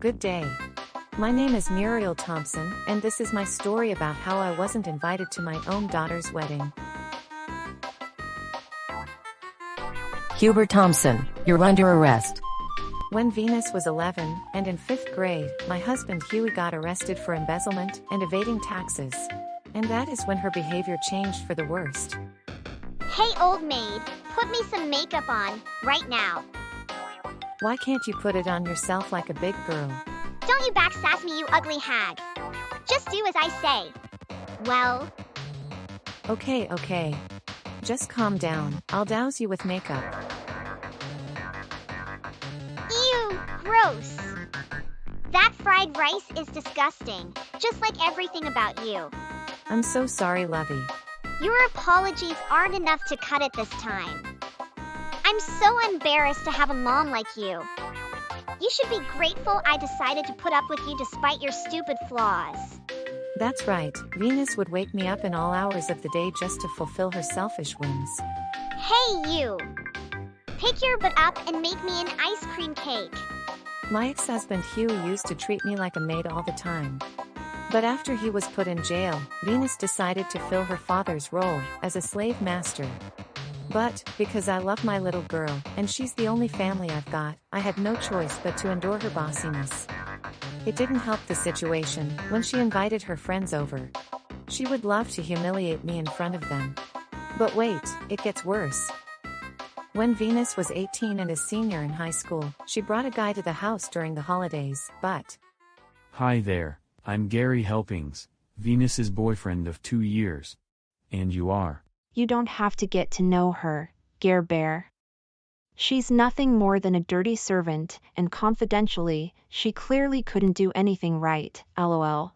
Good day. My name is Muriel Thompson, and this is my story about how I wasn't invited to my own daughter's wedding. Hubert Thompson, you're under arrest. When Venus was 11, and in 5th grade, my husband Huey got arrested for embezzlement and evading taxes. And that is when her behavior changed for the worst. Hey, old maid, put me some makeup on, right now. Why can't you put it on yourself like a big girl? Don't you backsass me, you ugly hag. Just do as I say. Well, Okay. Just calm down, I'll douse you with makeup. ew, gross. That fried rice is disgusting, just like everything about you. I'm so sorry, lovey. Your apologies aren't enough to cut it this time. I'm so embarrassed to have a mom like you. You should be grateful I decided to put up with you despite your stupid flaws. That's right, Venus would wake me up in all hours of the day just to fulfill her selfish whims. Hey, you. Pick your butt up and make me an ice cream cake. My ex-husband Huey used to treat me like a maid all the time. But after he was put in jail, Venus decided to fill her father's role as a slave master. But, because I love my little girl, and she's the only family I've got, I had no choice but to endure her bossiness. It didn't help the situation when she invited her friends over. She would love to humiliate me in front of them. But wait, it gets worse. When Venus was 18 and a senior in high school, she brought a guy to the house during the holidays, but... Hi there, I'm Gary Helpings, Venus's boyfriend of 2 years. And you are? You don't have to get to know her, Gare Bear. She's nothing more than a dirty servant, and confidentially, she clearly couldn't do anything right, lol.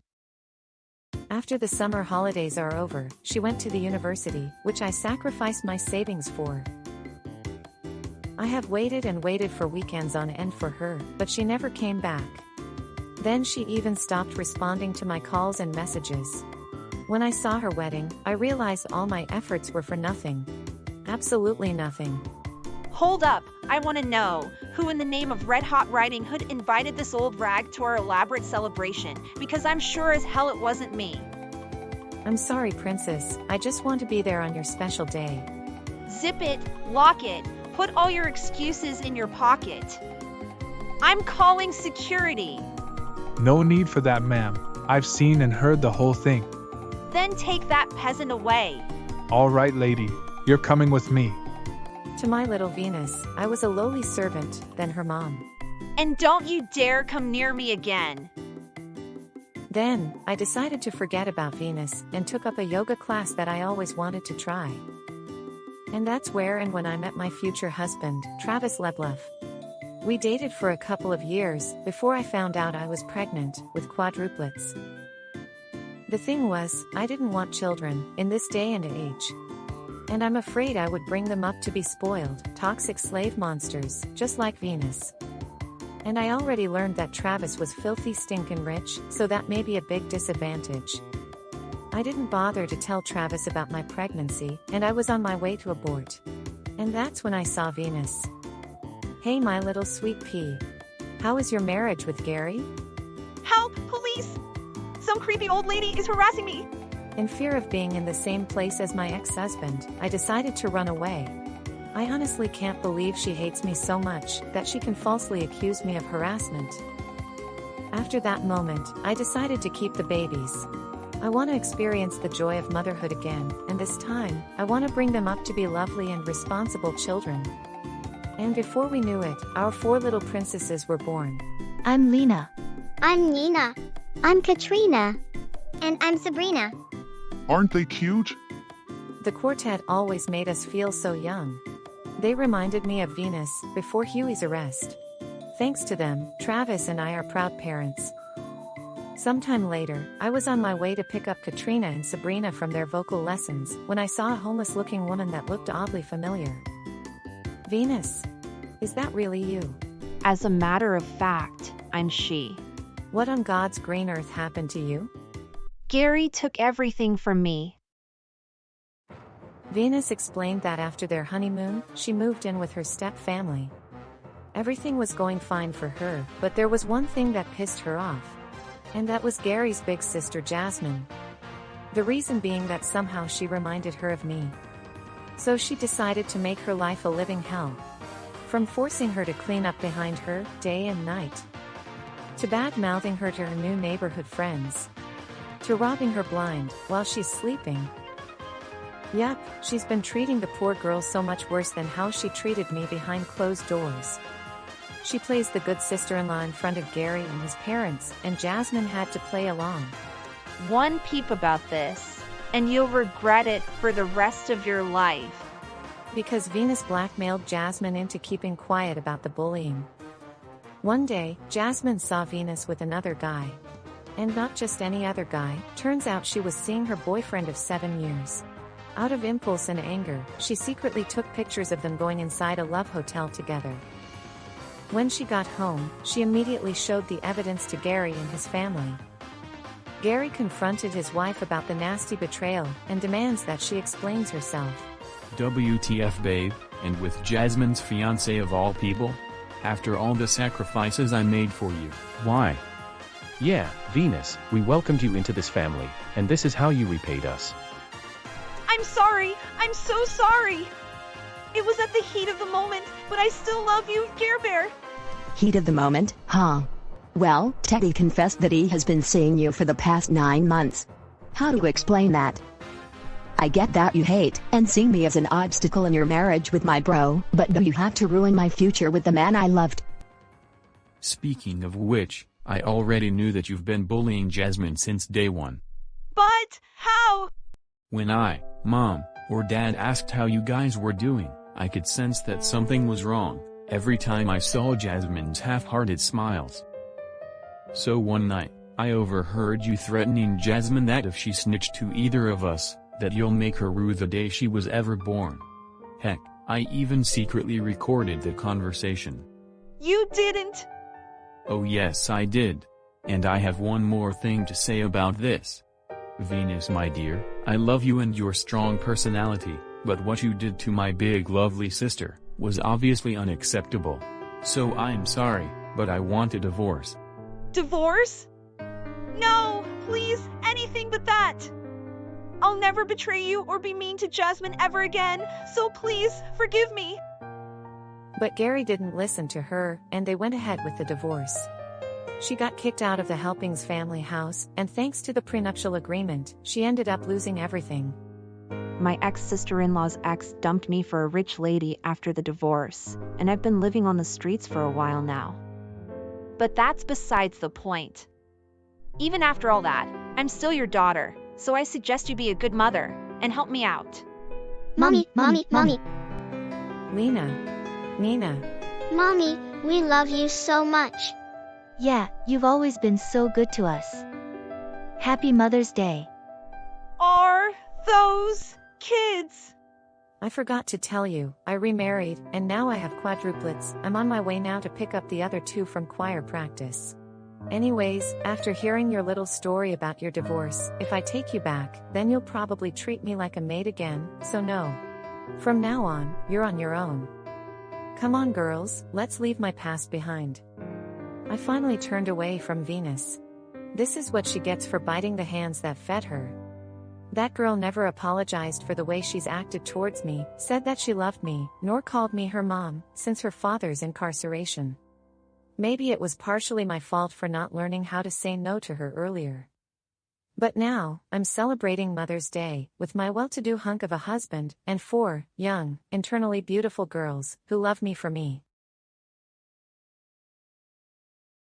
After the summer holidays are over, she went to the university, which I sacrificed my savings for. I have waited and waited for weekends on end for her, but she never came back. Then she even stopped responding to my calls and messages. When I saw her wedding, I realized all my efforts were for nothing. Absolutely nothing. Hold up, I want to know, who in the name of Red Hot Riding Hood invited this old rag to our elaborate celebration, because I'm sure as hell it wasn't me. I'm sorry, princess, I just want to be there on your special day. Zip it, lock it, put all your excuses in your pocket. I'm calling security. No need for that, ma'am. I've seen and heard the whole thing. Then take that peasant away. All right, lady, you're coming with me. To my little Venus, I was a lowly servant, then her mom. And don't you dare come near me again. Then, I decided to forget about Venus and took up a yoga class that I always wanted to try. And that's where and when I met my future husband, Travis Leblev. We dated for a couple of years before I found out I was pregnant with quadruplets. The thing was, I didn't want children in this day and age. And I'm afraid I would bring them up to be spoiled, toxic slave monsters, just like Venus. And I already learned that Travis was filthy stinkin' rich, so that may be a big disadvantage. I didn't bother to tell Travis about my pregnancy, and I was on my way to abort. And that's when I saw Venus. Hey, my little sweet pea. How is your marriage with Gary? Help, police! Some creepy old lady is harassing me. In fear of being in the same place as my ex-husband, I decided to run away. I honestly can't believe she hates me so much that she can falsely accuse me of harassment. After that moment, I decided to keep the babies. I want to experience the joy of motherhood again, and this time, I want to bring them up to be lovely and responsible children. And before we knew it, our 4 little princesses were born. I'm Lena. I'm Nina. I'm Katrina. And I'm Sabrina. Aren't they cute? The quartet always made us feel so young. They reminded me of Venus before Huey's arrest. Thanks to them, Travis and I are proud parents. Sometime later, I was on my way to pick up Katrina and Sabrina from their vocal lessons when I saw a homeless-looking woman that looked oddly familiar. Venus, is that really you? As a matter of fact, I'm she. What on God's green earth happened to you? Gary took everything from me. Venus explained that after their honeymoon, she moved in with her step-family. Everything was going fine for her, but there was one thing that pissed her off. And that was Gary's big sister Jasmine. The reason being that somehow she reminded her of me. So she decided to make her life a living hell. From forcing her to clean up behind her, day and night, to bad-mouthing her to her new neighborhood friends, to robbing her blind while she's sleeping. Yup, she's been treating the poor girl so much worse than how she treated me behind closed doors. She plays the good sister-in-law in front of Gary and his parents, and Jasmine had to play along. One peep about this, and you'll regret it for the rest of your life. Because Venus blackmailed Jasmine into keeping quiet about the bullying. One day, Jasmine saw Venus with another guy. And not just any other guy, turns out she was seeing her boyfriend of 7 years. Out of impulse and anger, she secretly took pictures of them going inside a love hotel together. When she got home, she immediately showed the evidence to Gary and his family. Gary confronted his wife about the nasty betrayal and demands that she explains herself. WTF babe, and with Jasmine's fiancé of all people? After all the sacrifices I made for you. Why? Yeah, Venus, we welcomed you into this family, and this is how you repaid us. I'm sorry. I'm so sorry. It was at the heat of the moment, but I still love you, Care Bear. Heat of the moment, huh? Well, Teddy confessed that he has been seeing you for the past 9 months. How to explain that? I get that you hate and see me as an obstacle in your marriage with my bro, but do you have to ruin my future with the man I loved? Speaking of which, I already knew that you've been bullying Jasmine since day one. But, how? When I, Mom, or Dad asked how you guys were doing, I could sense that something was wrong, every time I saw Jasmine's half-hearted smiles. So one night, I overheard you threatening Jasmine that if she snitched to either of us, that you'll make her rue the day she was ever born. Heck, I even secretly recorded the conversation. You didn't. Oh yes I did. And I have one more thing to say about this. Venus my dear, I love you and your strong personality, but what you did to my big lovely sister, was obviously unacceptable. So I'm sorry, but I want a divorce. Divorce? No, please, anything but that. I'll never betray you or be mean to Jasmine ever again, so please, forgive me. But Gary didn't listen to her, and they went ahead with the divorce. She got kicked out of the Helpings family house, and thanks to the prenuptial agreement, she ended up losing everything. My ex-sister-in-law's ex dumped me for a rich lady after the divorce, and I've been living on the streets for a while now. But that's besides the point. Even after all that, I'm still your daughter, so I suggest you be a good mother, and help me out. Mommy. Lena. Nina. Mommy, we love you so much. Yeah, you've always been so good to us. Happy Mother's Day. Are those kids? I forgot to tell you, I remarried, and now I have quadruplets. I'm on my way now to pick up the other 2 from choir practice. Anyways, after hearing your little story about your divorce, if I take you back, then you'll probably treat me like a maid again, so no. From now on, you're on your own. Come on girls, let's leave my past behind. I finally turned away from Venus. This is what she gets for biting the hands that fed her. That girl never apologized for the way she's acted towards me, said that she loved me, nor called me her mom, since her father's incarceration. Maybe it was partially my fault for not learning how to say no to her earlier. But now, I'm celebrating Mother's Day, with my well-to-do hunk of a husband, and 4 young, internally beautiful girls, who love me for me.